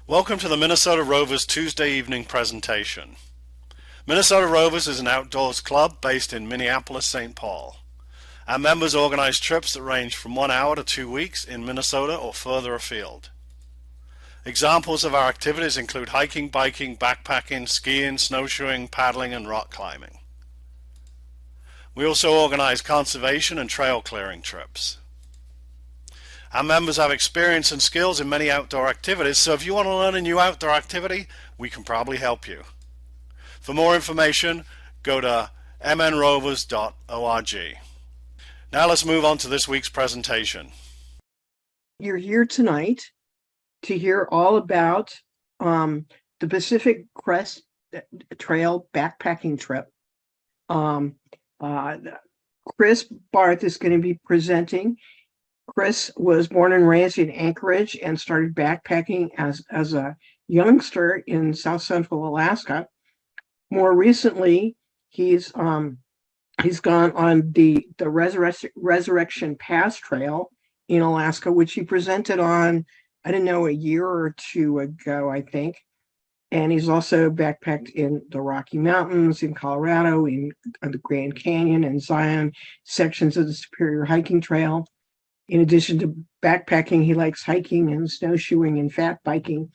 Welcome to the Minnesota Rovers Tuesday evening presentation. Minnesota Rovers is an outdoors club based in Minneapolis, St. Paul. Our members organize trips that range from 1 hour to 2 weeks in Minnesota or further afield. Examples of our activities include hiking, biking, backpacking, skiing, snowshoeing, paddling, and rock climbing. We also organize conservation and trail clearing trips. Our members have experience and skills in many outdoor activities, so if you want to learn a new outdoor activity, we can probably help you. For more information, go to mnrovers.org. Now let's move on to this week's presentation. You're here tonight to hear all about the Pacific Crest Trail backpacking trip. Chris Barth is going to be presenting. Chris was born and raised in Anchorage and started backpacking as a youngster in South Central Alaska. More recently, he's gone on the Resurrection Pass Trail in Alaska, which he presented on, I don't know, a year or two ago, I think. And he's also backpacked in the Rocky Mountains, in Colorado, in the Grand Canyon and Zion sections of the Superior Hiking Trail. In addition to backpacking, he likes hiking and snowshoeing and fat biking.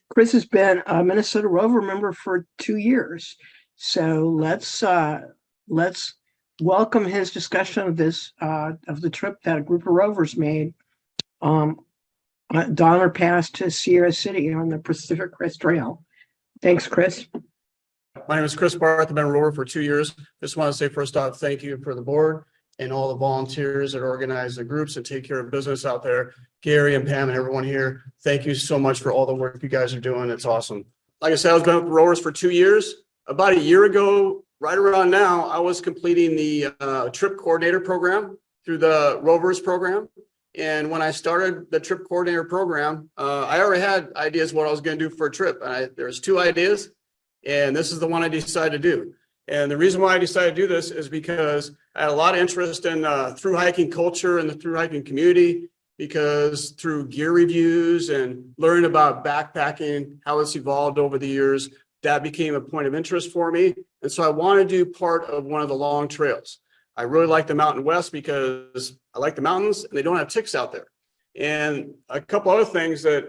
Chris has been a Minnesota Rover member for 2 years. So let's welcome his discussion of this of the trip that a group of Rovers made, Donner Pass to Sierra City on the Pacific Crest Trail. Thanks, Chris. My name is Chris Barth. I've been a Rover for 2 years. Just want to say first off, thank you for the board and all the volunteers that organize the groups and take care of business out there. Gary and Pam and everyone here, thank you so much for all the work you guys are doing. It's awesome. Like I said, I was been with Rovers for 2 years. About a year ago, right around now, I was completing the trip coordinator program through the Rovers program. And when I started the trip coordinator program, I already had ideas what I was going to do for a trip. There's 2 ideas, and this is the one I decided to do. And the reason why I decided to do this is because I had a lot of interest in through hiking culture and the through hiking community, because through gear reviews and learning about backpacking, how it's evolved over the years, that became a point of interest for me. And so I want to do part of one of the long trails. I really like the Mountain West because I like the mountains and they don't have ticks out there. And a couple other things that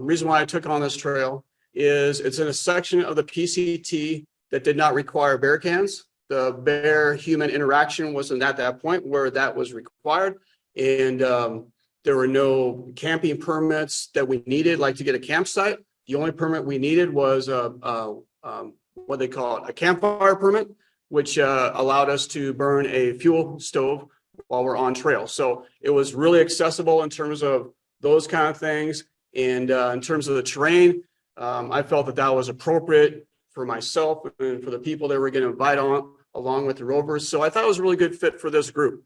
reason why I took on this trail is it's in a section of the PCT that did not require bear cans. The bear-human interaction wasn't at that point where that was required. And there were no camping permits that we needed, like to get a campsite. The only permit we needed was what they call it, a campfire permit, which allowed us to burn a fuel stove while we're on trail. So it was really accessible in terms of those kind of things. And in terms of the terrain, I felt that that was appropriate for myself and for the people that we're going to invite on along with the Rovers. So I thought it was a really good fit for this group.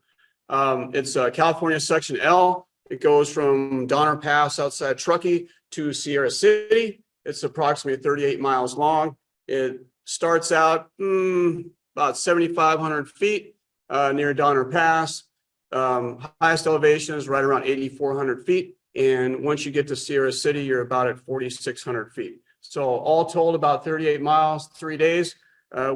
It's California Section L. It goes from Donner Pass outside Truckee to Sierra City. It's approximately 38 miles long. It starts out about 7,500 feet near Donner Pass. Highest elevation is right around 8,400 feet. And once you get to Sierra City, you're about at 4,600 feet. So all told, about 38 miles, 3 days.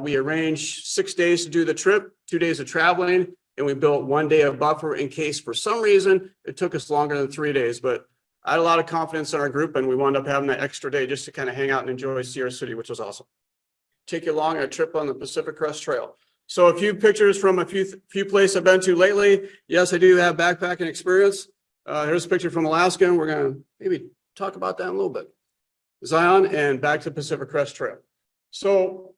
We arranged 6 days to do the trip, 2 days of traveling, and we built 1 day of buffer in case for some reason it took us longer than 3 days. But I had a lot of confidence in our group, and we wound up having that extra day just to kind of hang out and enjoy Sierra City, which was awesome. Take you along on a trip on the Pacific Crest Trail. So a few pictures from a few places I've been to lately. Yes, I do have backpacking experience. Here's a picture from Alaska, and we're going to maybe talk about that in a little bit. Zion and back to Pacific Crest Trail. So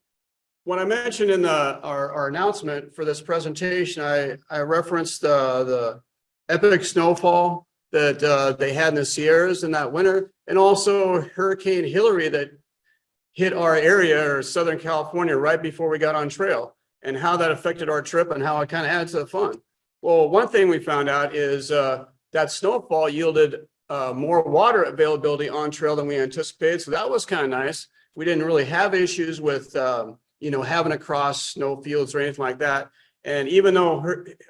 when I mentioned in our announcement for this presentation, I referenced the epic snowfall that they had in the Sierras in that winter, and also Hurricane Hilary that hit our area or Southern California right before we got on trail, and how that affected our trip and how it kind of added to the fun. Well, one thing we found out is that snowfall yielded more water availability on trail than we anticipated. So that was kind of nice. We didn't really have issues with, having to cross snow fields or anything like that. And even though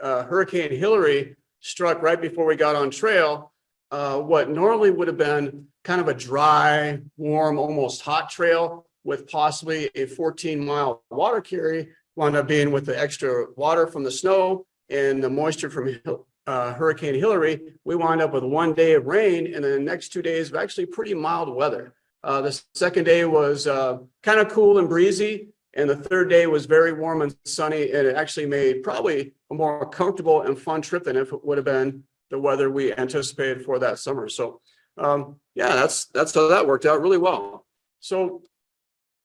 Hurricane Hilary struck right before we got on trail, what normally would have been kind of a dry, warm, almost hot trail with possibly a 14-mile water carry. Wound up being with the extra water from the snow and the moisture from Hurricane Hilary, we wound up with 1 day of rain, and then the next 2 days of actually pretty mild weather. The second day was kind of cool and breezy, and the third day was very warm and sunny, and it actually made probably a more comfortable and fun trip than if it would have been the weather we anticipated for that summer. So yeah, that's how that worked out really well. So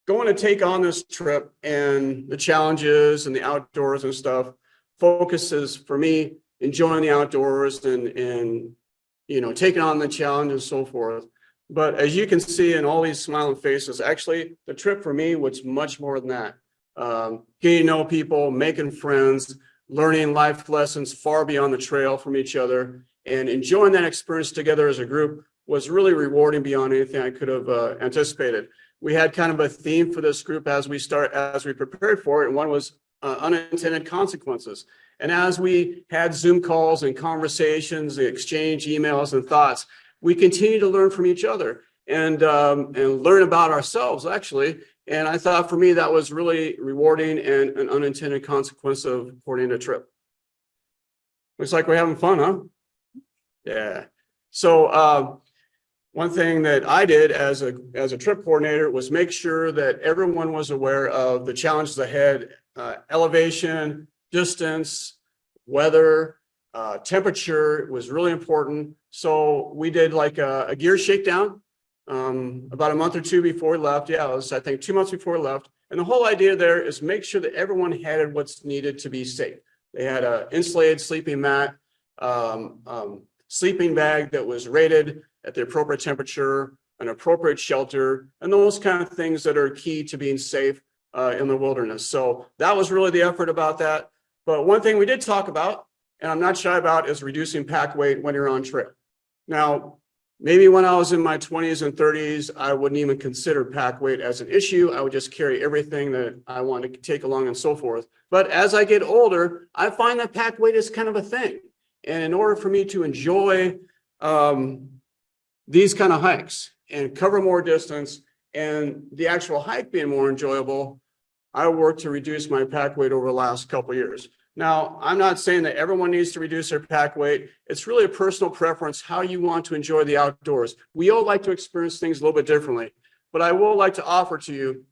going to take on this trip and the challenges and the outdoors and stuff focuses for me enjoying the outdoors and you know, taking on the challenge and so forth. But as you can see in all these smiling faces, actually the trip for me was much more than that. Getting to know people, making friends, learning life lessons far beyond the trail from each other, and enjoying that experience together as a group was really rewarding beyond anything I could have anticipated. We had kind of a theme for this group as we prepared for it, and one was unintended consequences. And as we had Zoom calls and conversations, and exchange emails and thoughts, we continue to learn from each other and learn about ourselves, actually. And I thought for me that was really rewarding and an unintended consequence of coordinating a trip. Looks like we're having fun, huh? Yeah. So one thing that I did as a trip coordinator was make sure that everyone was aware of the challenges ahead, elevation, distance, weather, temperature was really important. So we did like a gear shakedown about a month or two before we left. Yeah, it was, I think, 2 months before we left. And the whole idea there is make sure that everyone had what's needed to be safe. They had an insulated sleeping mat, sleeping bag that was rated at the appropriate temperature, an appropriate shelter, and those kind of things that are key to being safe in the wilderness. So that was really the effort about that. But one thing we did talk about, and I'm not shy about, is reducing pack weight when you're on trail. Now, maybe when I was in my 20s and 30s, I wouldn't even consider pack weight as an issue. I would just carry everything that I wanted to take along and so forth. But as I get older, I find that pack weight is kind of a thing. And in order for me to enjoy these kind of hikes and cover more distance and the actual hike being more enjoyable, I worked to reduce my pack weight over the last couple of years. Now, I'm not saying that everyone needs to reduce their pack weight. It's really a personal preference, how you want to enjoy the outdoors. We all like to experience things a little bit differently, but I will like to offer to you,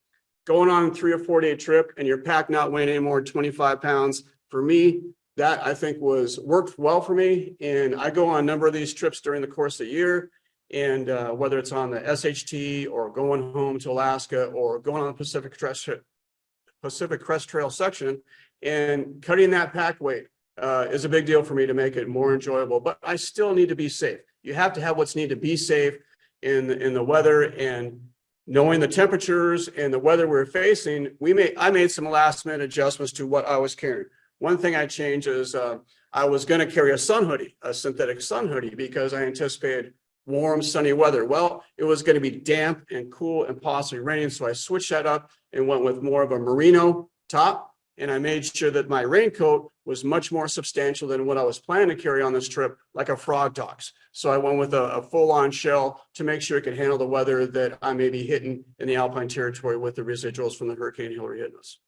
going on a 3 or 4 day trip and your pack not weighing any more than 25 pounds, for me, that I think worked well for me. And I go on a number of these trips during the course of the year. And whether it's on the SHT or going home to Alaska or going on the Pacific Crest Trail section, and cutting that pack weight is a big deal for me to make it more enjoyable. But I still need to be safe. You have to have what's needed to be safe in the weather, and knowing the temperatures and the weather we're facing. I made some last minute adjustments to what I was carrying. One thing I changed is I was going to carry a sun hoodie, a synthetic sun hoodie, because I anticipated warm, sunny weather. Well, it was going to be damp and cool and possibly raining. So I switched that up and went with more of a merino top. And I made sure that my raincoat was much more substantial than what I was planning to carry on this trip, like a frog tox. So I went with a full-on shell to make sure it could handle the weather that I may be hitting in the Alpine territory with the residuals from the Hurricane Hilary hitting us.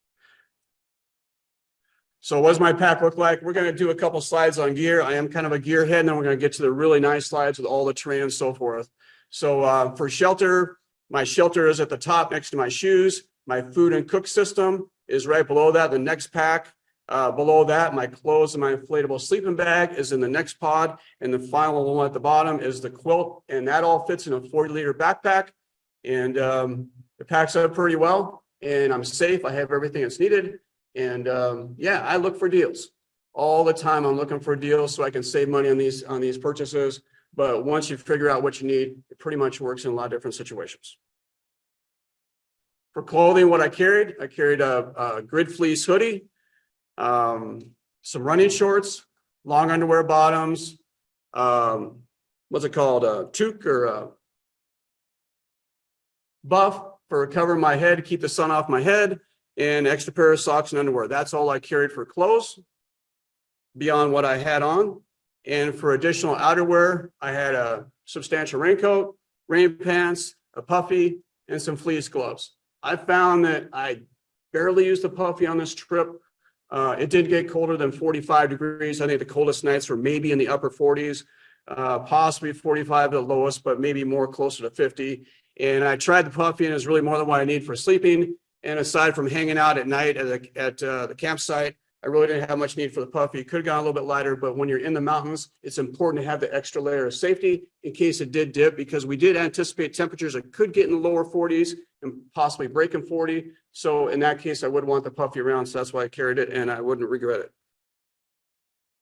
So what does my pack look like? We're going to do a couple slides on gear. I am kind of a gearhead, and then we're going to get to the really nice slides with all the terrain and so forth. So for shelter, my shelter is at the top next to my shoes. My food and cook system is right below that. The next pack below that, my clothes and my inflatable sleeping bag is in the next pod. And the final one at the bottom is the quilt. And that all fits in a 40-liter backpack. And it packs up pretty well. And I'm safe. I have everything that's needed. And yeah, I look for deals all the time. I'm looking for deals so I can save money on these purchases. But once you figure out what you need, it pretty much works in a lot of different situations. For clothing, what I carried a grid fleece hoodie, some running shorts, long underwear bottoms, what's it called, a toque or a buff for covering my head to keep the sun off my head, and extra pair of socks and underwear. That's all I carried for clothes beyond what I had on. And for additional outerwear, I had a substantial raincoat, rain pants, a puffy, and some fleece gloves. I found that I barely used the puffy on this trip. It did get colder than 45 degrees. I think the coldest nights were maybe in the upper 40s, possibly 45 at the lowest, but maybe more closer to 50. And I tried the puffy, and it was really more than what I need for sleeping. And aside from hanging out at night at the campsite, I really didn't have much need for the puffy. It could have gone a little bit lighter, but when you're in the mountains, it's important to have the extra layer of safety in case it did dip, because we did anticipate temperatures that could get in the lower 40s and possibly breaking 40. So in that case, I would want the puffy around. So that's why I carried it, and I wouldn't regret it.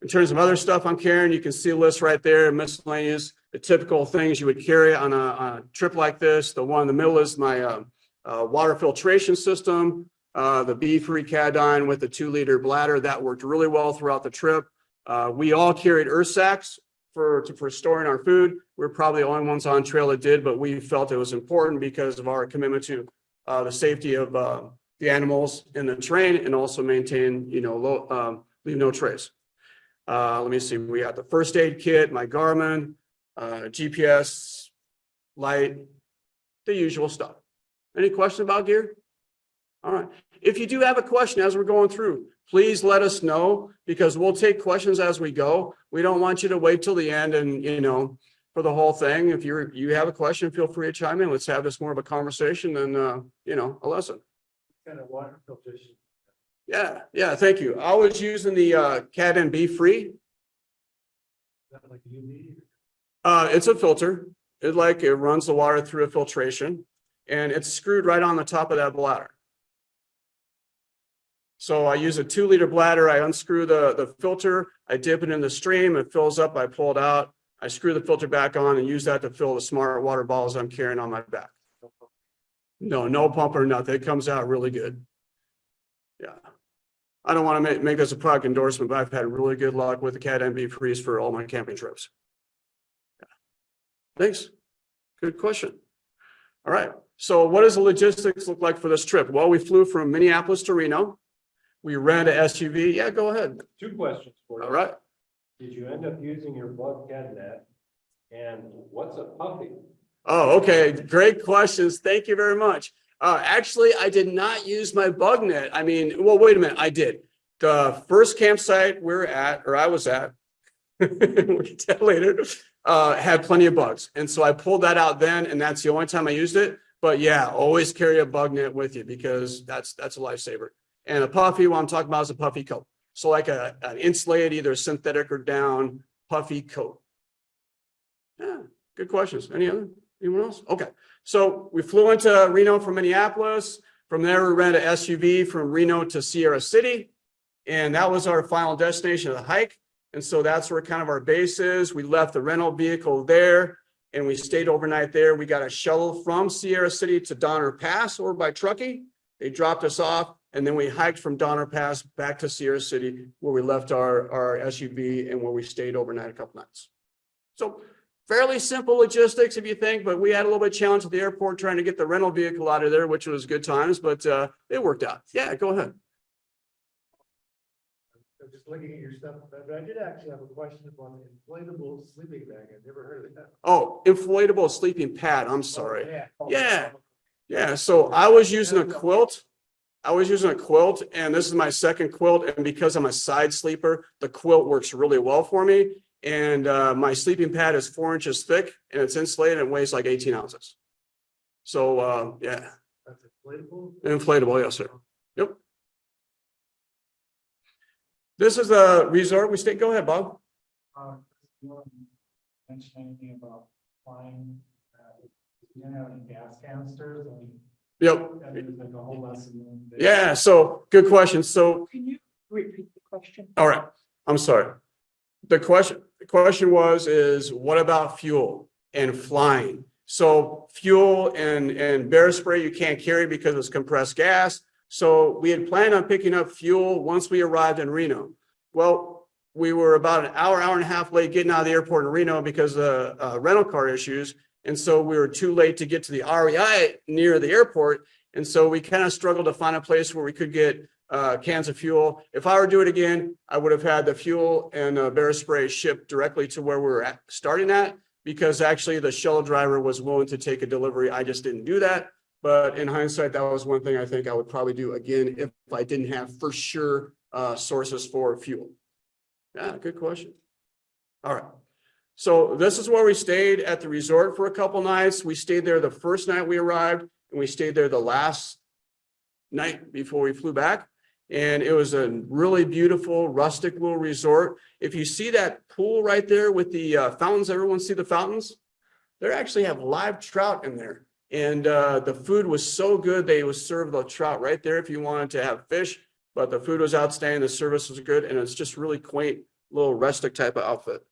In terms of other stuff I'm carrying, you can see a list right there, miscellaneous, the typical things you would carry on a trip like this. The one in the middle is my water filtration system. The B-free Cadine with the 2-liter bladder that worked really well throughout the trip. We all carried earth sacks for storing our food. We're probably the only ones on trail that did, but we felt it was important because of our commitment to the safety of the animals in the terrain, and also maintain, leave no trace. Let me see. We got the first aid kit, my Garmin, GPS, light, the usual stuff. Any questions about gear? All right. If you do have a question as we're going through, please let us know, because we'll take questions as we go. We don't want you to wait till the end and, for the whole thing. If you have a question, feel free to chime in. Let's have this more of a conversation than, a lesson. Kind of water filtration. Yeah. Thank you. I was using the Cadine B-free. Is that like UV? It's a filter. It runs the water through a filtration, and it's screwed right on the top of that bladder. So I use a 2-liter bladder. I unscrew the filter. I dip it in the stream. It fills up. I pull it out. I screw the filter back on and use that to fill the smart water bottles I'm carrying on my back. No pump or nothing. It comes out really good. Yeah. I don't want to make this a product endorsement, but I've had really good luck with the Cadine B-frees for all my camping trips. Yeah. Thanks. Good question. All right. So what does the logistics look like for this trip? Well, we flew from Minneapolis to Reno. We rented an SUV. Yeah, go ahead. 2 questions for you. All right. Did you end up using your bug cat net? And what's a puffy? Oh, okay. Great questions. Thank you very much. Actually, I did not use my bug net. Wait a minute. I did. The first campsite I was at, we'll get to that later, had plenty of bugs. And so I pulled that out then, and that's the only time I used it. But yeah, always carry a bug net with you, because that's a lifesaver. And a puffy, what I'm talking about is a puffy coat. So like an insulated, either synthetic or down puffy coat. Yeah, good questions. Anyone else? Okay. So we flew into Reno from Minneapolis. From there, we rented an SUV from Reno to Sierra City. And that was our final destination of the hike. And so that's where kind of our base is. We left the rental vehicle there, and we stayed overnight there. We got a shuttle from Sierra City to Donner Pass, or by trucking. They dropped us off, and then we hiked from Donner Pass back to Sierra City, where we left our SUV and where we stayed overnight a couple nights. So fairly simple logistics, if you think, but we had a little bit of challenge at the airport trying to get the rental vehicle out of there, which was good times, but it worked out. Yeah, go ahead. I'm just looking at your stuff, but I did actually have a question about the inflatable sleeping bag. I've never heard of that. Oh, inflatable sleeping pad. I'm sorry. Oh, yeah. Yeah. So I was using a quilt. And this is my second quilt. And because I'm a side sleeper, the quilt works really well for me. And my sleeping pad is 4 inches thick, and it's insulated and weighs like 18 ounces. So, yeah. That's inflatable? Inflatable, yes, sir. Yep. This is a resort we stayed. Go ahead, Bob. You want to mention anything about flying? You don't have any gas canisters? Yep. That is like a whole lesson. Yeah. So good question. So Can you repeat the question? all right. I'm sorry. The question was what about fuel and flying? So fuel and bear spray you can't carry because it's compressed gas. So we had planned on picking up fuel once we arrived in Reno. Well, we were about an hour and a half late getting out of the airport in Reno because of rental car issues. And so we were too late to get to the REI near the airport. And so we kind of struggled to find a place where we could get cans of fuel. If I were to do it again, I would have had the fuel and bear spray shipped directly to where we were starting at. because actually the shuttle driver was willing to take a delivery. I just didn't do that. But in hindsight, that was one thing I think I would probably do again if I didn't have for sure sources for fuel. Yeah, good question. All right. So this is where we stayed at the resort for a couple nights. We stayed there the first night we arrived, and we stayed there the last night before we flew back. And it was a really beautiful, rustic little resort. If you see that pool right there with the fountains, everyone see the fountains? They actually have live trout in there. And the food was so good, they would serve the trout right there if you wanted to have fish. But the food was outstanding, the service was good, and it's just really quaint, little rustic type of outfit.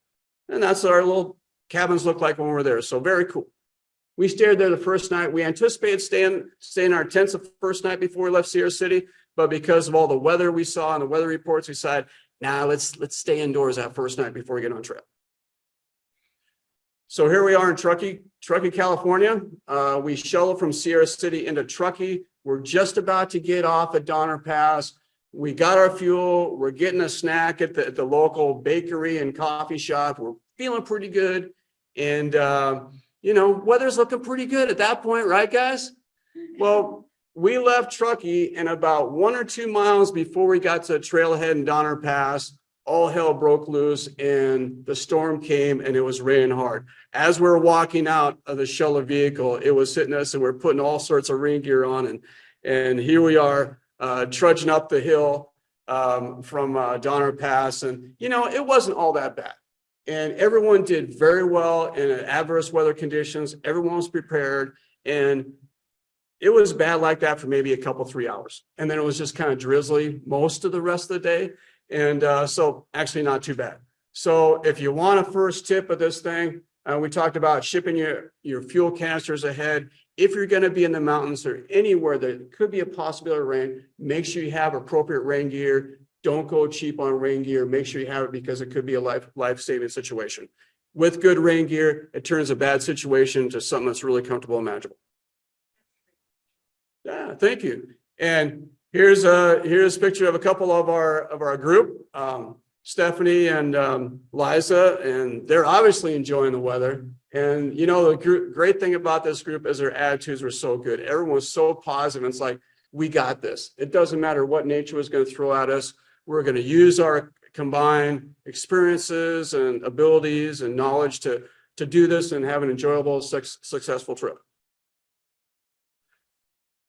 And that's what our little cabins look like when we're there. So very cool. We stayed there the first night. We anticipated staying in our tents the first night before we left Sierra City, but because of all the weather we saw and the weather reports, we decided, nah, let's stay indoors that first night before we get on trail. So here we are in Truckee, California. We shuttled from Sierra City into Truckee. We're just about to get off at Donner Pass. We got our fuel. We're getting a snack at the local bakery and coffee shop. We're feeling pretty good. And, you know, weather's looking pretty good at that point, right, guys? Well, we left Truckee, and about 1 or 2 miles before we got to Trailhead and Donner Pass, all hell broke loose and the storm came and it was raining hard. As we were walking out of the shuttle vehicle, it was hitting us and we're putting all sorts of rain gear on. And here we are trudging up the hill from Donner Pass. And, you know, it wasn't all that bad. And everyone did very well in adverse weather conditions. Everyone was prepared. And it was bad like that for maybe a couple, 3 hours. And then it was just kind of drizzly most of the rest of the day. And so actually not too bad. So if you want a first tip of this thing, we talked about shipping your fuel canisters ahead. If you're going to be in the mountains or anywhere that could be a possibility of rain, make sure you have appropriate rain gear. Don't go cheap on rain gear. Make sure you have it because it could be a life-saving situation. With good rain gear, it turns a bad situation to something that's really comfortable and manageable. Yeah, thank you. And here's a picture of a couple of our group, Stephanie and Liza, and they're obviously enjoying the weather. And you know, the great thing about this group is their attitudes were so good. Everyone was so positive. It's like, we got this. It doesn't matter what nature was going to throw at us. We're going to use our combined experiences and abilities and knowledge to do this and have an enjoyable, successful trip.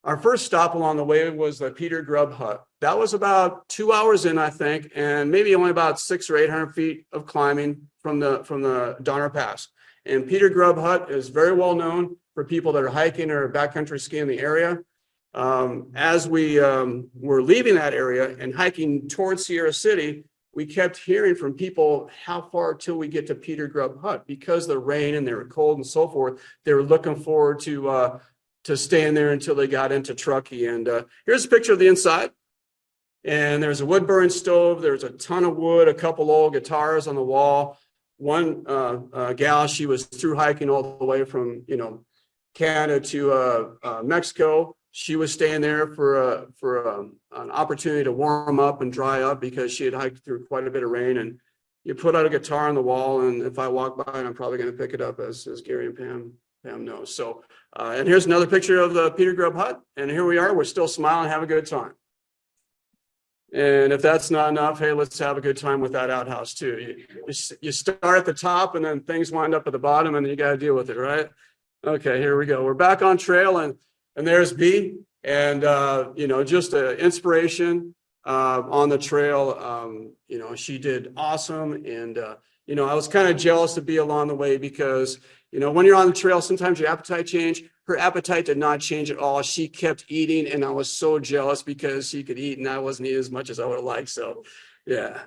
Our first stop along the way was the Peter Grubb Hut. That was about 2 hours in, I think, and maybe only about 600 or 800 feet of climbing from the Donner Pass. And Peter Grubb Hut is very well known for people that are hiking or backcountry skiing in the area. As we were leaving that area and hiking towards Sierra City, we kept hearing from people how far till we get to Peter Grubb Hut. Because of the rain and they were cold and so forth, they were looking forward to staying there until they got into Truckee. And here's a picture of the inside. And there's a wood burning stove. There's a ton of wood, a couple old guitars on the wall. One gal, she was through hiking all the way from, you know, Canada to Mexico. She was staying there for an opportunity to warm up and dry up because she had hiked through quite a bit of rain. And you put out a guitar on the wall, and if I walk by it, I'm probably going to pick it up, as Gary and Pam knows. So, and here's another picture of the Peter Grubb Hut. And here we are. We're still smiling, having a good time. And if that's not enough, hey, let's have a good time with that outhouse too. You start at the top, and then things wind up at the bottom, and you got to deal with it, right? Okay, here we go. We're back on trail, and there's B, and you know, just an inspiration on the trail. You know, she did awesome, and you know, I was kind of jealous to be along the way because, you know, when you're on the trail, sometimes your appetite change. Her appetite did not change at all. She kept eating, and I was so jealous because she could eat, and I wasn't eating as much as I would have liked. So, yeah.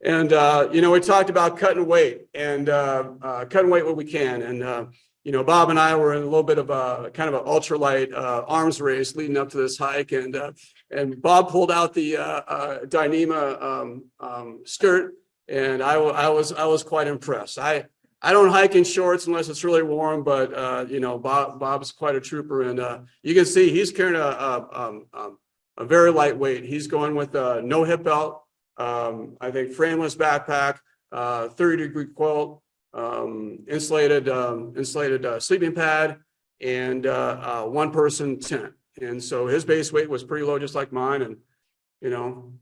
And you know, we talked about cutting weight and cutting weight when we can, and you know, Bob and I were in a little bit of a kind of an ultralight arms race leading up to this hike, and Bob pulled out the Dyneema skirt, and I was quite impressed. I don't hike in shorts unless it's really warm, but you know, Bob's quite a trooper, and you can see he's carrying a very lightweight. He's going with no hip belt, I think frameless backpack, 30-degree quilt. insulated sleeping pad, and one person tent. And so his base weight was pretty low, just like mine. And, you know,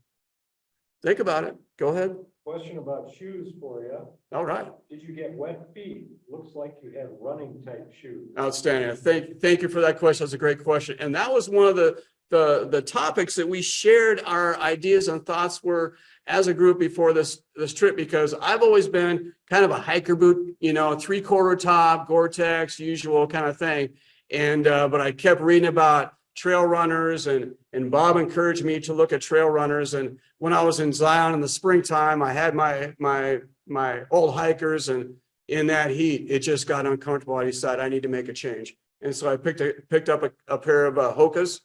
think about it. Go ahead. Question about shoes for you. All right. Did you get wet feet? Looks like you had running type shoes. Outstanding. Thank you for that question. That's a great question. And that was one of the topics that we shared our ideas and thoughts were as a group before this trip, because I've always been kind of a hiker boot, you know, 3/4 top, Gore-Tex, usual kind of thing. And but I kept reading about trail runners, and Bob encouraged me to look at trail runners. And when I was in Zion in the springtime, I had my old hikers, and in that heat, it just got uncomfortable. I decided I need to make a change. And so I picked up a pair of Hokas,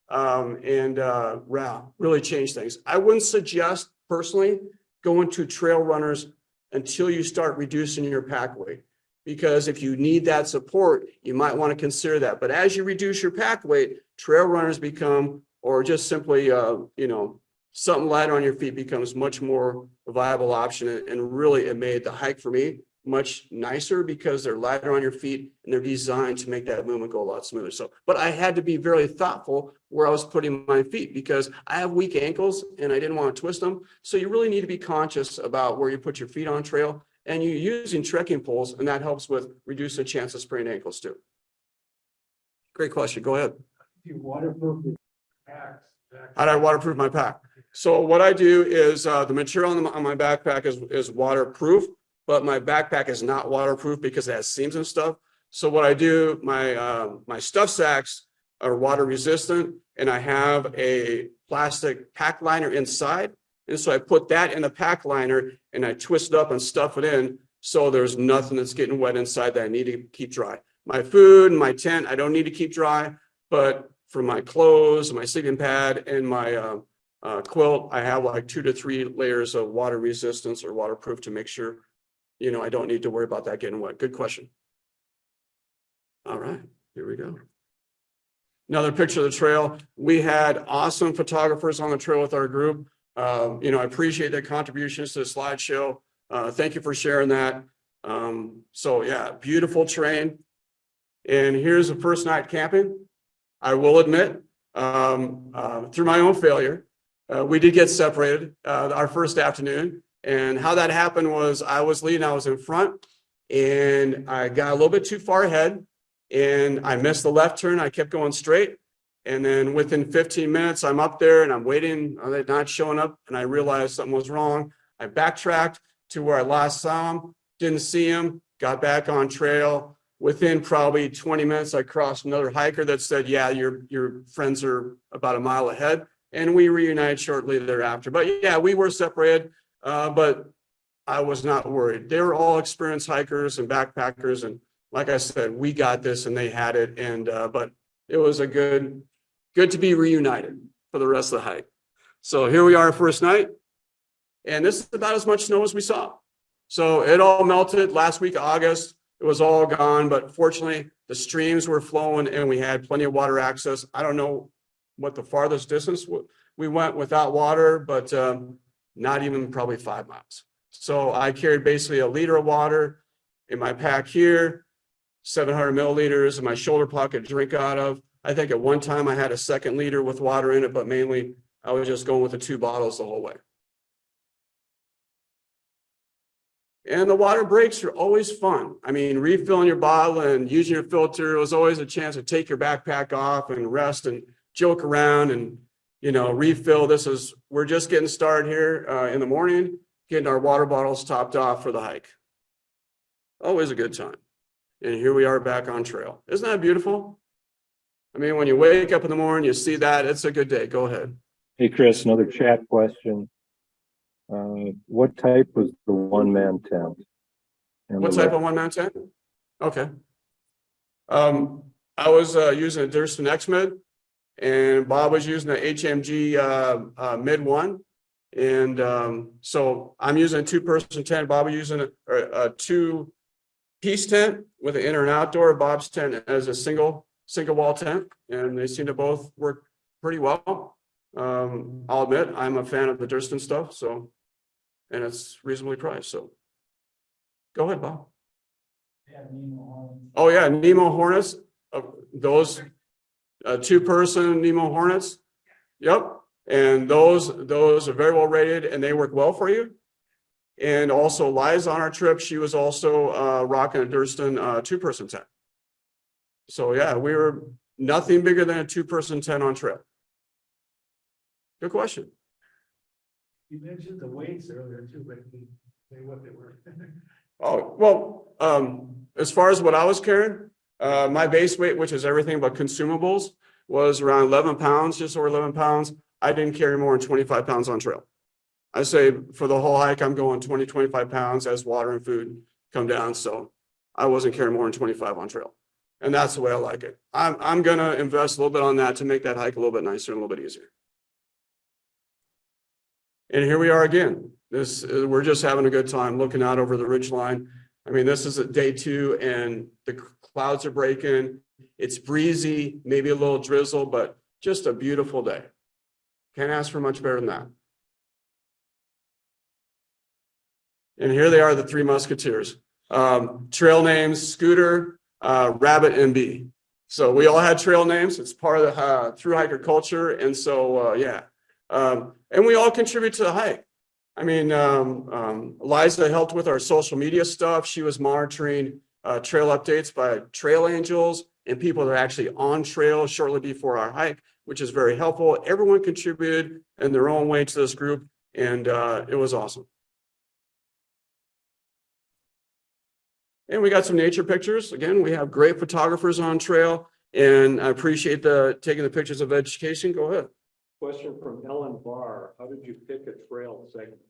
and really changed things. I wouldn't suggest personally going to trail runners until you start reducing your pack weight, because if you need that support, you might want to consider that. But as you reduce your pack weight, trail runners become, or just simply, you know, something lighter on your feet becomes much more a viable option. And really it made the hike for me much nicer because they're lighter on your feet and they're designed to make that movement go a lot smoother. So, but I had to be very thoughtful where I was putting my feet because I have weak ankles and I didn't want to twist them. So you really need to be conscious about where you put your feet on trail, and you're using trekking poles, and that helps with reduce the chance of spraining ankles too. Great question. Go ahead. You waterproof your packs. How do I waterproof my pack? So what I do is the material on my backpack is waterproof, but my backpack is not waterproof because it has seams and stuff. So what I do, my stuff sacks are water resistant, and I have a plastic pack liner inside. And so I put that in the pack liner and I twist it up and stuff it in so there's nothing that's getting wet inside that I need to keep dry. My food and my tent, I don't need to keep dry, but for my clothes, my sleeping pad, and my quilt, I have like 2 to 3 layers of water resistance or waterproof to make sure, you know, I don't need to worry about that getting wet. Good question. All right, here we go. Another picture of the trail. We had awesome photographers on the trail with our group. You know, I appreciate their contributions to the slideshow. Thank you for sharing that. So yeah, beautiful terrain. And here's the first night camping. I will admit, through my own failure, we did get separated our first afternoon. And how that happened was I was leading, I was in front, and I got a little bit too far ahead, and I missed the left turn. I kept going straight. And then within 15 minutes, I'm up there and I'm waiting. They're not showing up. And I realized something was wrong. I backtracked to where I last saw them, didn't see them, got back on trail. Within probably 20 minutes, I crossed another hiker that said, yeah, your friends are about a mile ahead. And we reunited shortly thereafter. But yeah, we were separated, but I was not worried. They were all experienced hikers and backpackers. And like I said, we got this and they had it. And but it was a good to be reunited for the rest of the hike. So here we are first night, and this is about as much snow as we saw. So it all melted last week, August. It was all gone, but fortunately the streams were flowing and we had plenty of water access. I don't know what the farthest distance we went without water, but not even probably 5 miles. So I carried basically a liter of water in my pack here, 700 milliliters in my shoulder pocket to drink out of. I think at one time I had a 2nd liter with water in it, but mainly I was just going with the 2 bottles the whole way. And the water breaks are always fun. I mean, refilling your bottle and using your filter was always a chance to take your backpack off and rest and joke around and, you know, refill. We're just getting started here in the morning, getting our water bottles topped off for the hike. Always a good time. And here we are back on trail. Isn't that beautiful? I mean, when you wake up in the morning, you see that, it's a good day. Go ahead. Hey, Chris, another chat question. What type was the one-man tent? What type of one-man tent? Okay. I was using a Durston X-Mid, and Bob was using the HMG Mid 1. And so I'm using a 2-person tent. Bob was using a 2-piece tent with an inner and outdoor. Bob's tent as a single wall tent, and they seem to both work pretty well. I'll admit I'm a fan of the Durston stuff, so, and it's reasonably priced. So go ahead, Bob. Yeah, Nemo Hornets. Oh yeah, Nemo Hornets, those 2-person Nemo Hornets. Yep. And those are very well rated and they work well for you. And also Liza on our trip, she was also rocking a Durston 2-person tent. So yeah, we were nothing bigger than a 2-person tent on trail. Good question. You mentioned the weights earlier too, but say what they were. Oh, well, as far as what I was carrying, my base weight, which is everything but consumables, was around 11 pounds, just over 11 pounds. I didn't carry more than 25 pounds on trail. I say for the whole hike, I'm going 20, 25 pounds as water and food come down. So I wasn't carrying more than 25 on trail. And that's the way I like it. I'm going to invest a little bit on that to make that hike a little bit nicer and a little bit easier. And here we are again. We're just having a good time looking out over the ridge line. I mean, this is day 2 and the clouds are breaking. It's breezy, maybe a little drizzle, but just a beautiful day. Can't ask for much better than that. And here they are, the 3 musketeers. Trail names, Scooter, Rabbit, and Bee. So we all had trail names. It's part of the through hiker culture. And so, yeah. And we all contribute to the hike. I mean, Liza helped with our social media stuff. She was monitoring trail updates by trail angels and people that are actually on trail shortly before our hike, which is very helpful. Everyone contributed in their own way to this group, and it was awesome. And we got some nature pictures. Again, we have great photographers on trail, and I appreciate taking the pictures of education. Go ahead. Question from Ellen Barr. How did you pick a trail segment?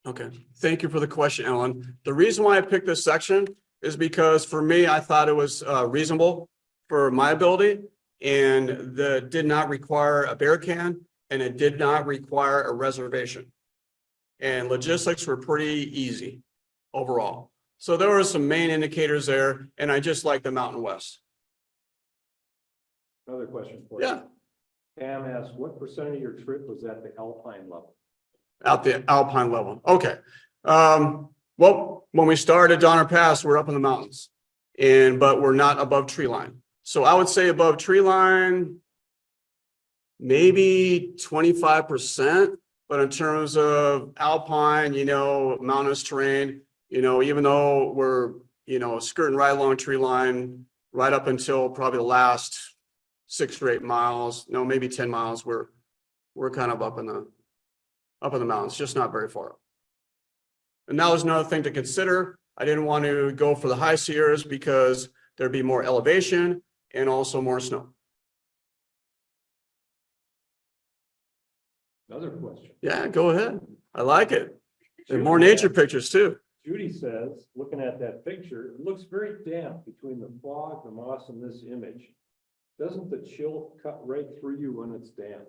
Okay, thank you for the question, Ellen. The reason why I picked this section is because for me, I thought it was reasonable for my ability, and that did not require a bear can, and it did not require a reservation. And logistics were pretty easy overall. So there were some main indicators there, and I just like the Mountain West. Another question for Yeah. you. Pam asked, what % of your trip was at the alpine level? At the alpine level. Okay. Well, when we started at Donner Pass, we're up in the mountains, but we're not above tree line. So I would say above tree line, maybe 25%. But in terms of alpine, mountainous terrain, even though we're, skirting right along tree line, right up until probably the last 6 or 8 miles, maybe 10 miles, we're kind of up in the mountains, just not very far up. And that was another thing to consider. I didn't want to go for the high Sierras because there'd be more elevation and also more snow. Another question. Yeah, go ahead. I like it. And more nature pictures too. Judy says, looking at that picture, it looks very damp between the fog, the moss, and this image. Doesn't the chill cut right through you when it's damp?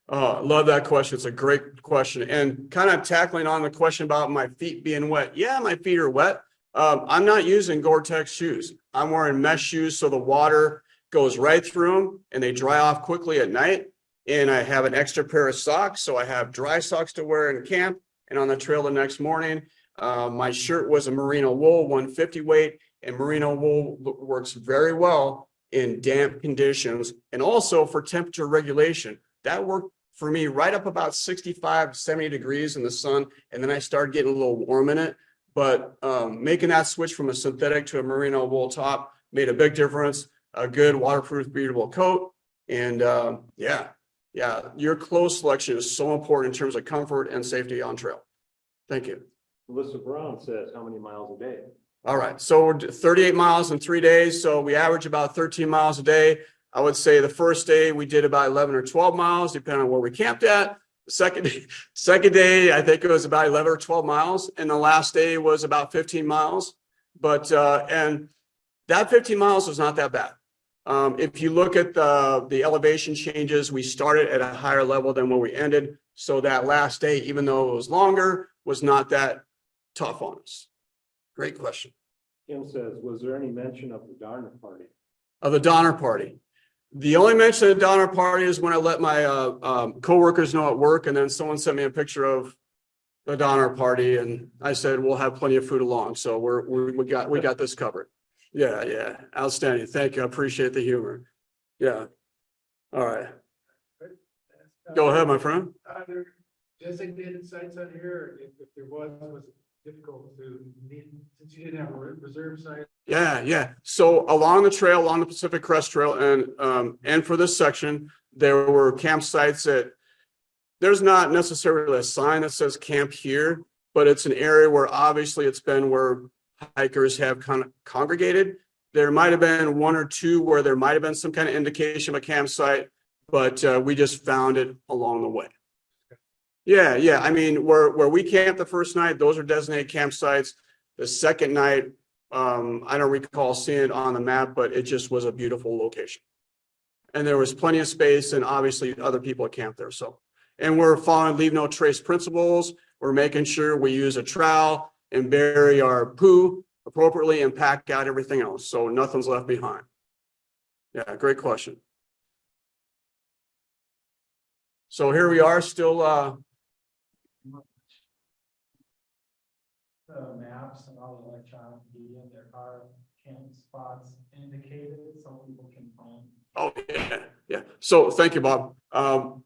Oh, I love that question. It's a great question. And kind of tackling on the question about my feet being wet. Yeah, my feet are wet. I'm not using Gore-Tex shoes. I'm wearing mesh shoes so the water goes right through them and they dry off quickly at night. And I have an extra pair of socks. So I have dry socks to wear in camp and on the trail the next morning. My shirt was a merino wool 150 weight, and merino wool works very well in damp conditions and also for temperature regulation. That worked for me right up about 65, 70 degrees in the sun. And then I started getting a little warm in it. But making that switch from a synthetic to a merino wool top made a big difference. A good waterproof, breathable coat. And yeah, your clothes selection is so important in terms of comfort and safety on trail. Thank you. Melissa Brown says, how many miles a day? All right, so we're 38 miles in 3 days. So we average about 13 miles a day. I would say the first day we did about 11 or 12 miles, depending on where we camped at. The second day, I think it was about 11 or 12 miles. And the last day was about 15 miles. But, and that 15 miles was not that bad. If you look at the elevation changes, we started at a higher level than where we ended. So that last day, even though it was longer, was not that tough on us. Great question. Kim says, was there any mention of the Donner Party? Of the Donner Party. The only mention of the Donner Party is when I let my coworkers know at work, and then someone sent me a picture of the Donner Party, and I said, we'll have plenty of food along. So we got this covered. Yeah, yeah. Outstanding. Thank you. I appreciate the humor. Yeah. All right. Go ahead, my friend. Are there designated sites on here? If there was it difficult to meet, since you didn't have a reserve site? Yeah, yeah. So along the trail, along the Pacific Crest Trail, and for this section, there were campsites that there's not necessarily a sign that says camp here, but it's an area where obviously it's been where hikers have kind of congregated. There might have been one or two where there might have been some kind of indication of a campsite, but we just found it along the way. Yeah, yeah. I mean, where we camped the first night, those are designated campsites. The second night, I don't recall seeing it on the map, but it just was a beautiful location. And there was plenty of space, and obviously other people camped there. So, and we're following leave no trace principles. We're making sure we use a trowel and bury our poo appropriately and pack out everything else, so nothing's left behind. Yeah, great question. So here we are still The maps and all the electronic media, there are camp spots indicated so people can find. Oh, yeah, yeah. So thank you, Bob.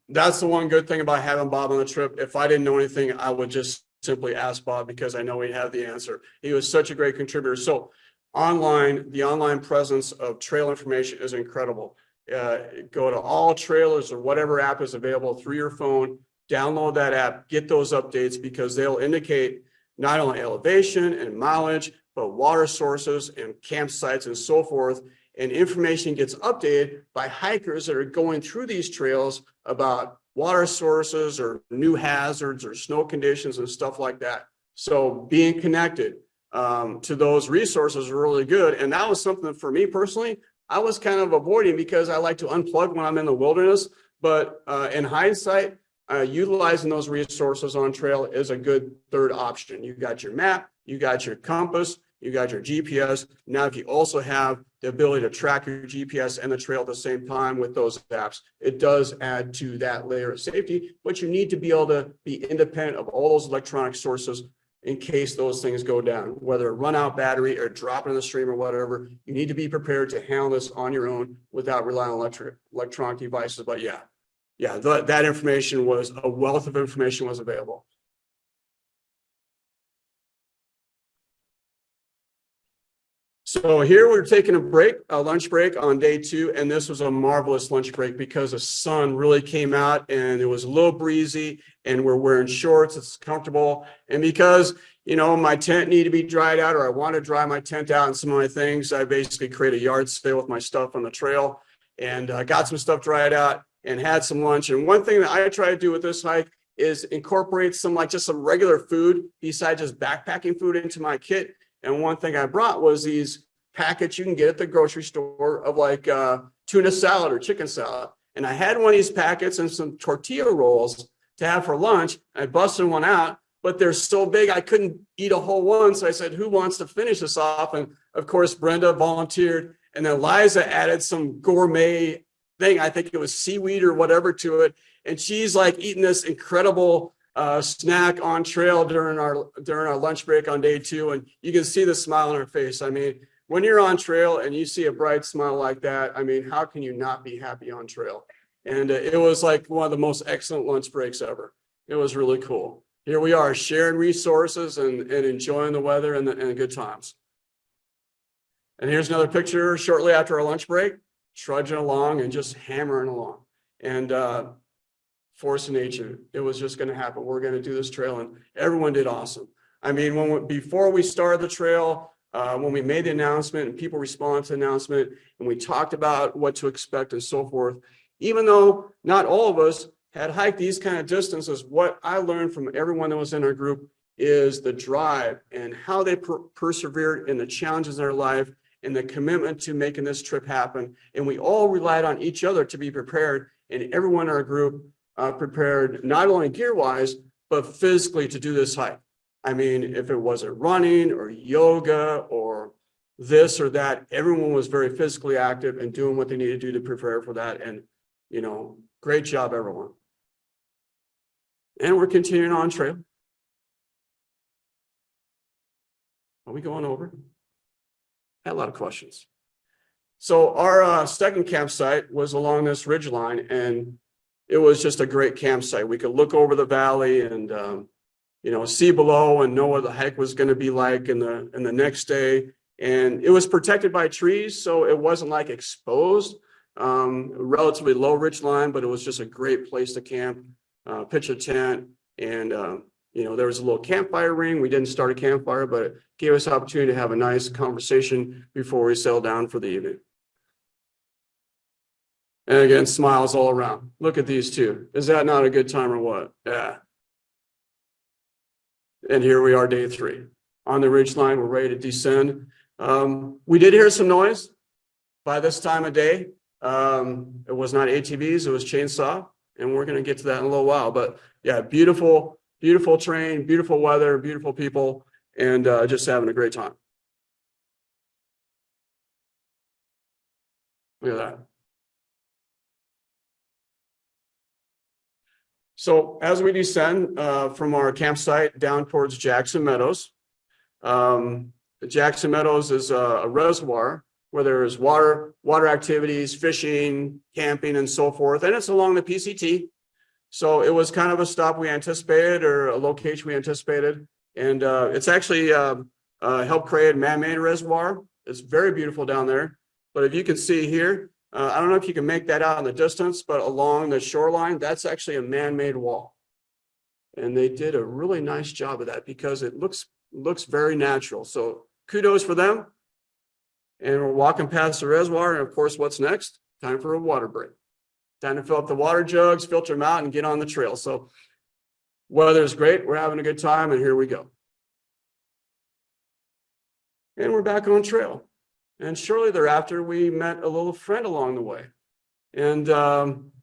That's the one good thing about having Bob on the trip. If I didn't know anything, I would just simply ask Bob because I know he'd have the answer. He was such a great contributor. So the online presence of trail information is incredible. Go to all trailers or whatever app is available through your phone, download that app, get those updates because they'll indicate not only elevation and mileage, but water sources and campsites and so forth. And information gets updated by hikers that are going through these trails about water sources or new hazards or snow conditions and stuff like that. So being connected to those resources is really good. And that was something for me personally, I was kind of avoiding because I like to unplug when I'm in the wilderness. But in hindsight, utilizing those resources on trail is a good third option. You got your map, you got your compass, you got your GPS. Now, if you also have the ability to track your GPS and the trail at the same time with those apps, it does add to that layer of safety, but you need to be able to be independent of all those electronic sources in case those things go down, whether run out battery or drop in the stream or whatever. You need to be prepared to handle this on your own without relying on electronic devices. But yeah, that information was a wealth of information was available. So here we're taking a lunch break on day 2, and this was a marvelous lunch break because the sun really came out and it was a little breezy and we're wearing shorts, it's comfortable. And because, you know, my tent needed to be dried out or I want to dry my tent out and some of my things, I basically created a yard sale with my stuff on the trail and got some stuff dried out and had some lunch. And one thing that I try to do with this hike is incorporate some regular food besides just backpacking food into my kit. And one thing I brought was these packets you can get at the grocery store of tuna salad or chicken salad. And I had one of these packets and some tortilla rolls to have for lunch. I busted one out, but they're so big I couldn't eat a whole one. So I said, who wants to finish this off? And of course, Brenda volunteered. And then Liza added some gourmet thing. I think it was seaweed or whatever to it. And she's eating this incredible snack on trail during our lunch break on day 2, and you can see the smile on her face. I mean, when you're on trail and you see a bright smile like that, I mean, how can you not be happy on trail? And it was one of the most excellent lunch breaks ever. It was really cool. Here we are sharing resources and enjoying the weather and the good times. And here's another picture shortly after our lunch break, trudging along and just hammering along. And force of nature. It was just going to happen. We're going to do this trail, and everyone did awesome. I mean, before we started the trail, when we made the announcement and people responded to the announcement, and we talked about what to expect and so forth, even though not all of us had hiked these kind of distances, what I learned from everyone that was in our group is the drive and how they persevered in the challenges in their life and the commitment to making this trip happen. And we all relied on each other to be prepared, and everyone in our group prepared not only gear-wise, but physically to do this hike. I mean, if it wasn't running or yoga or this or that, everyone was very physically active and doing what they needed to do to prepare for that. And, you know, great job, everyone. And we're continuing on trail. Are we going over? I had a lot of questions. So our second campsite was along this ridge line, and it was just a great campsite. We could look over the valley and see below and know what the hike was going to be like in the next day. And it was protected by trees, so it wasn't like exposed. Relatively low ridge line, but it was just a great place to camp, pitch a tent, and there was a little campfire ring. We didn't start a campfire, but it gave us the opportunity to have a nice conversation before we settled down for the evening. And again, smiles all around. Look at these two. Is that not a good time or what? Yeah. And here we are, day 3. On the ridge line, we're ready to descend. We did hear some noise by this time of day. It was not ATVs, it was chainsaw. And we're going to get to that in a little while. But yeah, beautiful terrain, beautiful weather, beautiful people, and just having a great time. Look at that. So as we descend from our campsite down towards Jackson Meadows, Jackson Meadows is a reservoir where there's water activities, fishing, camping, and so forth. And it's along the PCT. So it was kind of a stop we anticipated, or a location we anticipated. And it's actually helped create a man-made reservoir. It's very beautiful down there. But if you can see here, I don't know if you can make that out in the distance, but along the shoreline, that's actually a man-made wall. And they did a really nice job of that because it looks very natural. So kudos for them. And we're walking past the reservoir. And of course, what's next? Time for a water break. Time to fill up the water jugs, filter them out, and get on the trail. So weather's great. We're having a good time, and here we go. And we're back on trail. And shortly thereafter, we met a little friend along the way. And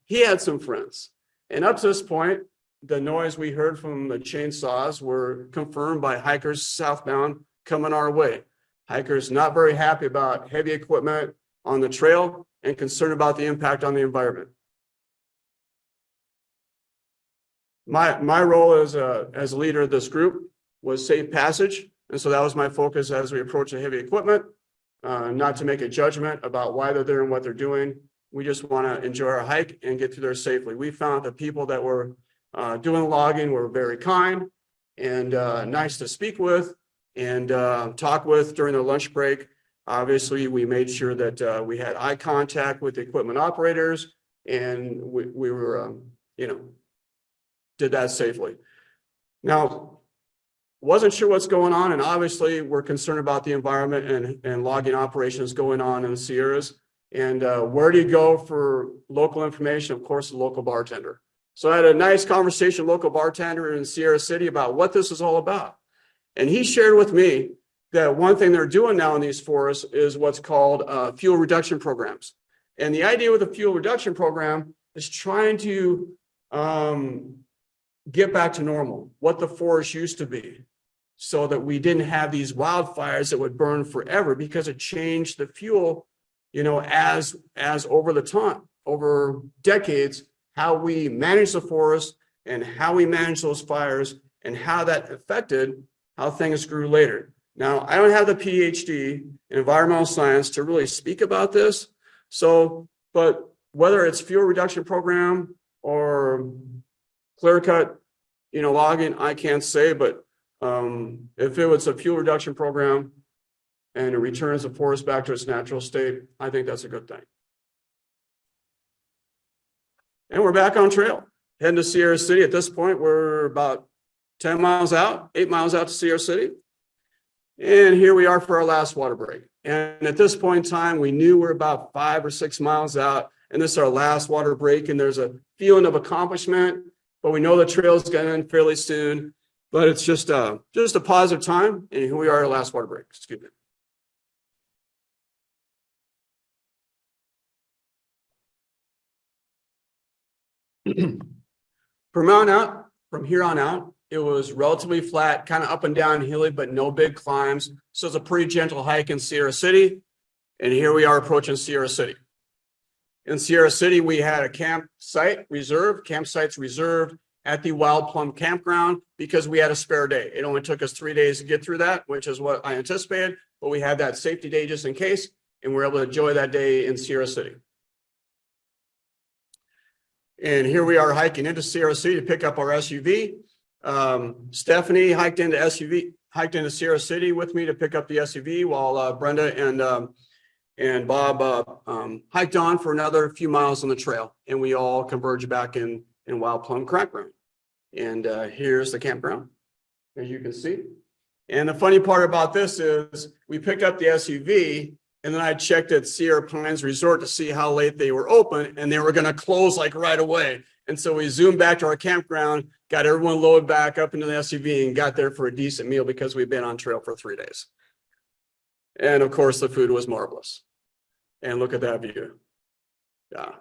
he had some friends. And up to this point, the noise we heard from the chainsaws were confirmed by hikers southbound coming our way. Hikers not very happy about heavy equipment on the trail and concerned about the impact on the environment. My role as a leader of this group was safe passage. And so that was my focus as we approach the heavy equipment. Not to make a judgment about why they're there and what they're doing. We just want to enjoy our hike and get through there safely. We found the people that were doing the logging were very kind and nice to speak with and talk with during their lunch break. Obviously, we made sure that we had eye contact with the equipment operators, and we were, did that safely. Now, wasn't sure what's going on, and obviously we're concerned about the environment and logging operations going on in the Sierras. And where do you go for local information? Of course, the local bartender. So I had a nice conversation with a local bartender in Sierra City about what this is all about. And he shared with me that one thing they're doing now in these forests is what's called fuel reduction programs. And the idea with the fuel reduction program is trying to get back to normal, what the forest used to be, so that we didn't have these wildfires that would burn forever, because it changed the fuel, as over decades, how we manage the forest and how we manage those fires and how that affected how things grew later. Now, I don't have the PhD in environmental science to really speak about this. So, but whether it's fuel reduction program or clear cut, logging, I can't say, but if it was a fuel reduction program and it returns the forest back to its natural state, I think that's a good thing. And we're back on trail, heading to Sierra City. At this point, we're about 8 miles out to Sierra City. And here we are for our last water break. And at this point in time, we knew we're about 5 or 6 miles out, and this is our last water break, and there's a feeling of accomplishment, but we know the trail's going to end fairly soon. But it's just a positive time, and here we are at our last water break. Excuse me. From here on out, it was relatively flat, kind of up and down hilly, but no big climbs. So it's a pretty gentle hike in Sierra City. And here we are approaching Sierra City. In Sierra City, we had a campsites reserved at the Wild Plum Campground because we had a spare day. It only took us 3 days to get through that, which is what I anticipated, but we had that safety day just in case, and we were able to enjoy that day in Sierra City. And here we are hiking into Sierra City to pick up our SUV. Stephanie hiked into Sierra City with me to pick up the SUV while Brenda and Bob hiked on for another few miles on the trail, and we all converged back in Wild Plum Campground. And here's the campground, as you can see. And the funny part about this is we picked up the SUV, and then I checked at Sierra Pines Resort to see how late they were open, and they were going to close like right away. And so we zoomed back to our campground, got everyone loaded back up into the SUV, and got there for a decent meal because we've been on trail for 3 days. And of course, the food was marvelous. And look at that view. Yeah.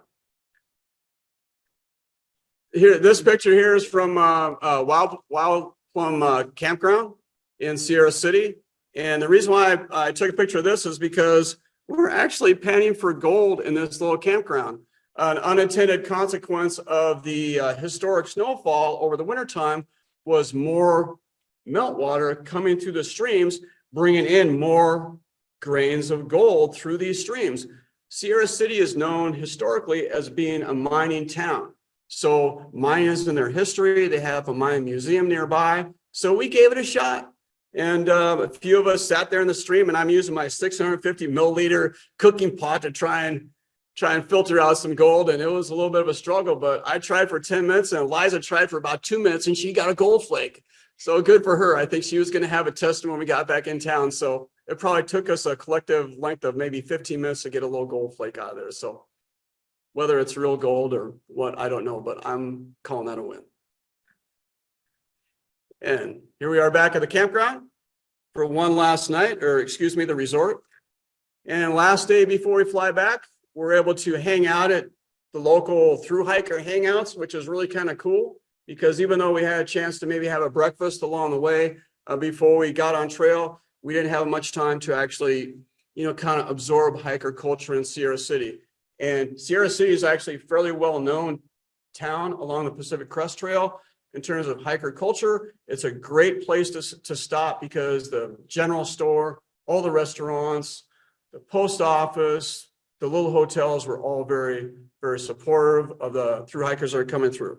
Here, this picture here is from Wild Plum Campground in Sierra City. And the reason why I took a picture of this is because we're actually panning for gold in this little campground. An unintended consequence of the historic snowfall over the wintertime was more meltwater coming through the streams, bringing in more grains of gold through these streams. Sierra City is known historically as being a mining town. So mining is in their history. They have a mining museum nearby. So we gave it a shot. And a few of us sat there in the stream, and I'm using my 650 milliliter cooking pot to try and filter out some gold. And it was a little bit of a struggle, but I tried for 10 minutes and Eliza tried for about 2 minutes and she got a gold flake. So good for her. I think she was going to have a test when we got back in town. So it probably took us a collective length of maybe 15 minutes to get a little gold flake out of there. So whether it's real gold or what, I don't know, but I'm calling that a win. And here we are back at the campground for one last night, or excuse me, the resort. And last day before we fly back, we're able to hang out at the local thru hiker hangouts, which is really kind of cool because even though we had a chance to maybe have a breakfast along the way before we got on trail, we didn't have much time to actually, kind of absorb hiker culture in Sierra City. And Sierra City is actually a fairly well-known town along the Pacific Crest Trail. In terms of hiker culture, it's a great place to stop because the general store, all the restaurants, the post office, the little hotels were all very, very supportive of the thru hikers that are coming through.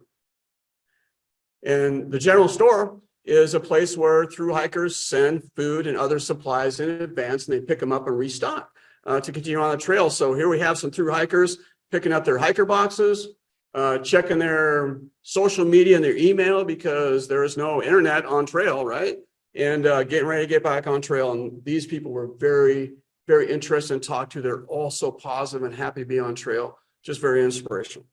And the general store is a place where thru hikers send food and other supplies in advance, and they pick them up and restock to continue on the trail. So here we have some thru hikers picking up their hiker boxes, checking their social media and their email because there is no internet on trail, right? And getting ready to get back on trail. And these people were very, very interesting to talk to. They're all so positive and happy to be on trail. Just very inspirational.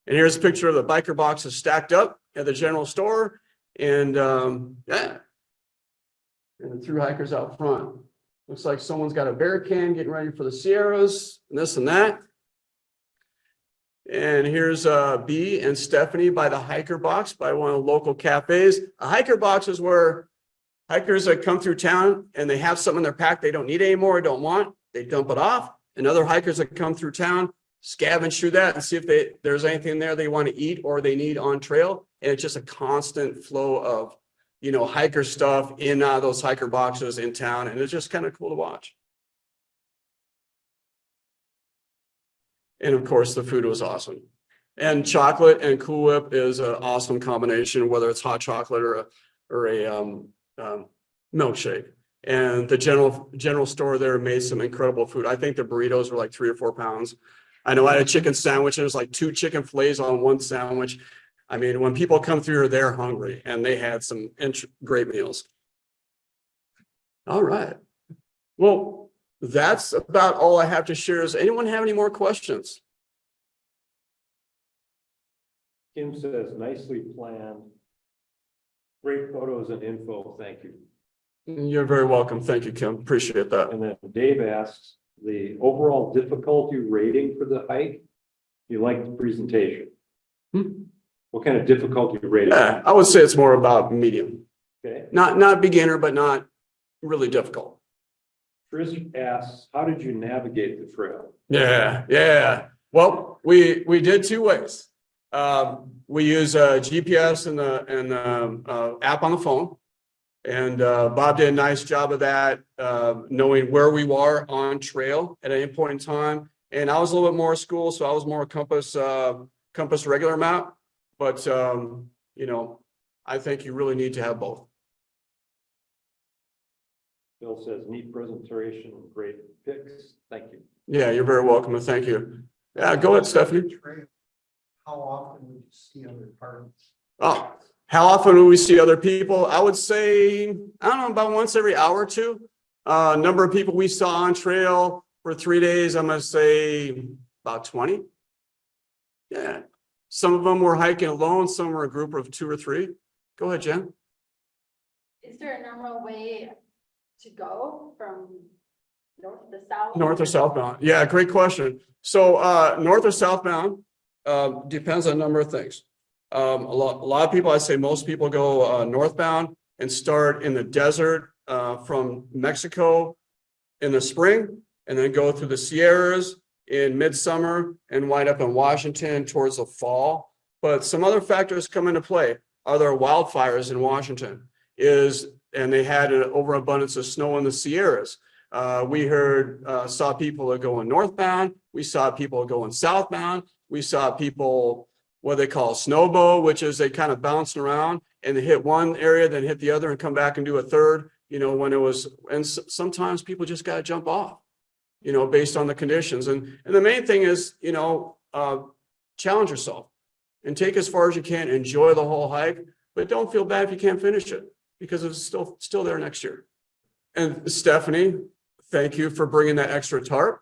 And here's a picture of the biker boxes stacked up at the general store. And and the thru hikers out front. Looks like someone's got a bear can getting ready for the Sierras and this and that. And here's B and Stephanie by the hiker box by one of the local cafes. A hiker box is where hikers that come through town and they have something in their pack they don't need anymore or don't want, they dump it off. And other hikers that come through town scavenge through that and see if there's anything there they want to eat or they need on trail. And it's just a constant flow of, hiker stuff in those hiker boxes in town. And it's just kind of cool to watch. And of course, the food was awesome. And chocolate and Cool Whip is an awesome combination, whether it's hot chocolate or a milkshake. And the general store there made some incredible food. I think the burritos were like 3 or 4 pounds. I know I had a chicken sandwich and it was like 2 chicken fillets on one sandwich. I mean, when people come through, they're hungry and they had some great meals. All right. Well, that's about all I have to share. Does anyone have any more questions? Kim says, nicely planned. Great photos and info. Thank you. You're very welcome. Thank you, Kim. Appreciate that. And then Dave asks the overall difficulty rating for the hike. You like the presentation? What kind of difficulty rating? Yeah, I would say it's more about medium. Okay. Not beginner, but not really difficult. Chris asks, how did you navigate the trail? Yeah. Well, we did 2 ways. We use GPS and the app on the phone. And Bob did a nice job of that, knowing where we were on trail at any point in time. And I was a little bit more school, so I was more compass regular map. But you know, I think you really need to have both. Bill says neat presentation, great picks. Thank you. Yeah, you're very welcome, and thank you. Yeah, go ahead, Stephanie. How often would you see other parties? Oh, how often do we see other people? I would say, I don't know, about once every hour or two. Number of people we saw on trail for 3 days, I'm going to say about 20. Yeah. Some of them were hiking alone. Some were a group of 2 or 3. Go ahead, Jen. Is there a normal way to go from north to south? North or southbound? Yeah, great question. So north or southbound depends on a number of things. A lot of people, I'd say most people go northbound and start in the desert from Mexico in the spring, and then go through the Sierras in midsummer and wind up in Washington towards the fall. But some other factors come into play. Are there wildfires in Washington? And they had an overabundance of snow in the Sierras. We saw people that going northbound. We saw people going southbound. We saw people, what they call snowbow, which is they kind of bouncing around and they hit one area, then hit the other and come back and do a third, you know, when it was, and sometimes people just got to jump off, you know, based on the conditions. And the main thing is, you know, challenge yourself and take as far as you can, enjoy the whole hike, but don't feel bad if you can't finish it because it's still there next year. And Stephanie, thank you for bringing that extra tarp.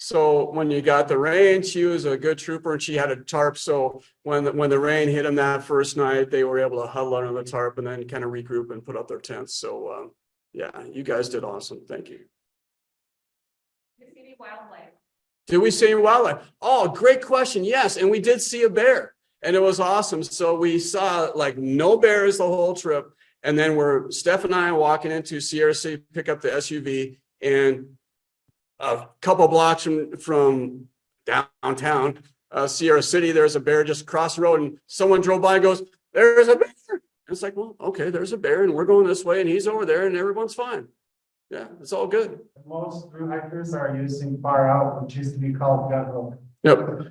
So when you got the rain, she was a good trooper and she had a tarp. So when the rain hit them that first night, they were able to huddle under the tarp and then kind of regroup and put up their tents. So yeah, you guys did awesome. Thank you. Did you see any wildlife? Did we see any wildlife? Oh, great question. Yes. And we did see a bear and it was awesome. So we saw like no bears the whole trip. And then Steph and I walking into Sierra City, pick up the SUV, and a couple blocks from downtown Sierra City, there's a bear just across the road, and someone drove by and goes, "There's a bear." And it's like, well, okay, there's a bear, and we're going this way, and he's over there, and everyone's fine. Yeah, it's all good. Most through hikers are using far out, which used to be called gut hook. Yep.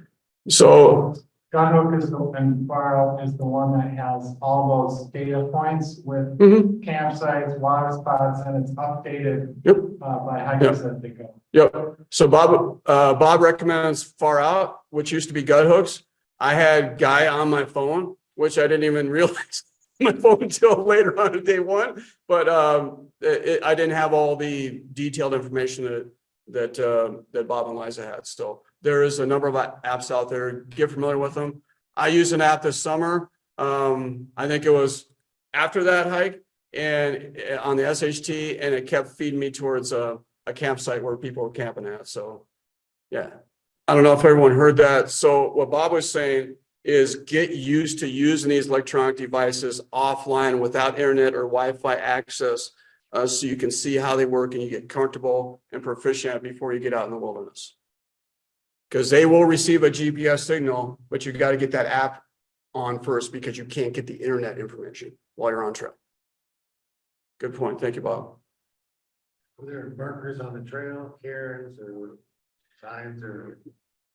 So Gut hook and far out is the one that has all those data points with campsites, water spots, and it's updated by hikers as they go. Yep. So Bob recommends far out, which used to be gut hooks. I had Guy on my phone, which I didn't even realize my phone until later on in day one. But I didn't have all the detailed information that Bob and Liza had. So there is a number of apps out there. Get familiar with them. I used an app this summer. I think it was after that hike and on the SHT, and it kept feeding me towards a campsite where people were camping at. So yeah, I don't know if everyone heard that. So what Bob was saying is get used to using these electronic devices offline without internet or Wi-Fi access, so you can see how they work and you get comfortable and proficient before you get out in the wilderness. Because they will receive a GPS signal, but you got to get that app on first because you can't get the internet information while you're on trail. Good point. Thank you, Bob. Were there markers on the trail, cairns or signs or?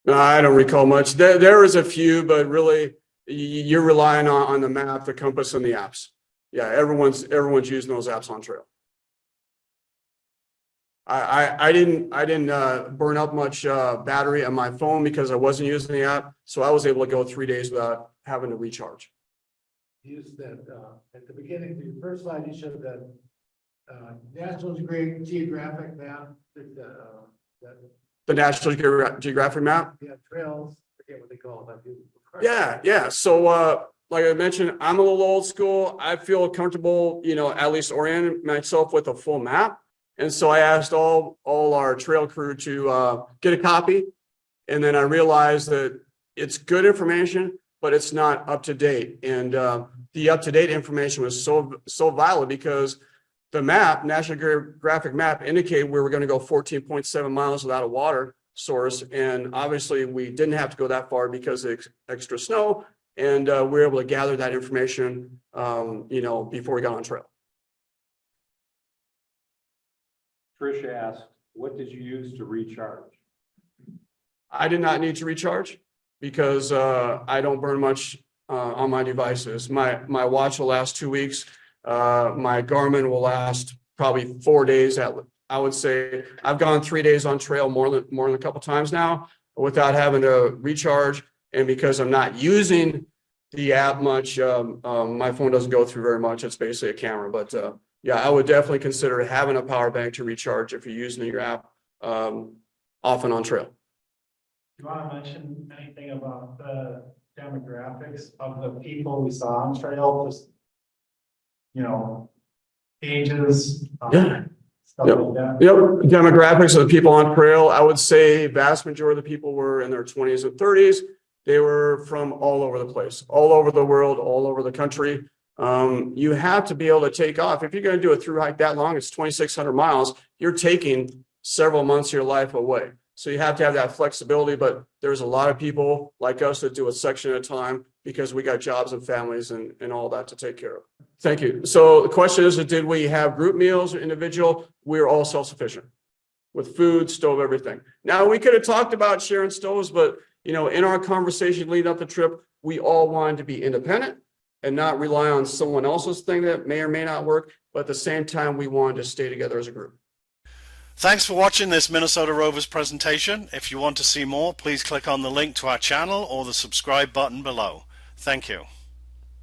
No, I don't recall much. There was a few, but really you're relying on the map, the compass, and the apps. Yeah, everyone's using those apps on trail. I didn't burn up much battery on my phone because I wasn't using the app, so I was able to go 3 days without having to recharge. Use that at the beginning of your first slide. You showed that National Geographic map. The National Geographic map. Yeah, trails. I forget what they call it. Yeah. So like I mentioned, I'm a little old school. I feel comfortable, at least orienting myself with a full map. And so I asked all our trail crew to get a copy. And then I realized that it's good information, but it's not up to date. And the up to date information was so vital because the map, National Geographic map, indicated we were going to go 14.7 miles without a water source. And obviously we didn't have to go that far because of extra snow. and we were able to gather that information, before we got on trail. Trish asked, what did you use to recharge? I did not need to recharge because I don't burn much on my devices. My watch will last 2 weeks. My Garmin will last probably 4 days. I would say I've gone 3 days on trail more than a couple times now without having to recharge. And because I'm not using the app much, my phone doesn't go through very much. It's basically a camera. But yeah, I would definitely consider having a power bank to recharge if you're using your app often on trail. Do you want to mention anything about the demographics of the people we saw on trail? Just, ages, Yeah. stuff Yep. like that. Yep. Demographics of the people on trail, I would say vast majority of the people were in their 20s and 30s. They were from all over the place, all over the world, all over the country. You have to be able to take off. If you're going to do a through hike that long, it's 2,600 miles. You're taking several months of your life away. So you have to have that flexibility, but there's a lot of people like us that do a section at a time because we got jobs and families and all that to take care of. Thank you. So the question is, did we have group meals or individual? We're all self-sufficient with food, stove, everything. Now we could have talked about sharing stoves, but in our conversation leading up the trip, we all wanted to be independent and not rely on someone else's thing that may or may not work. But at the same time, we wanted to stay together as a group. Thanks for watching this Minnesota Rovers presentation. If you want to see more, please click on the link to our channel or the subscribe button below. Thank you.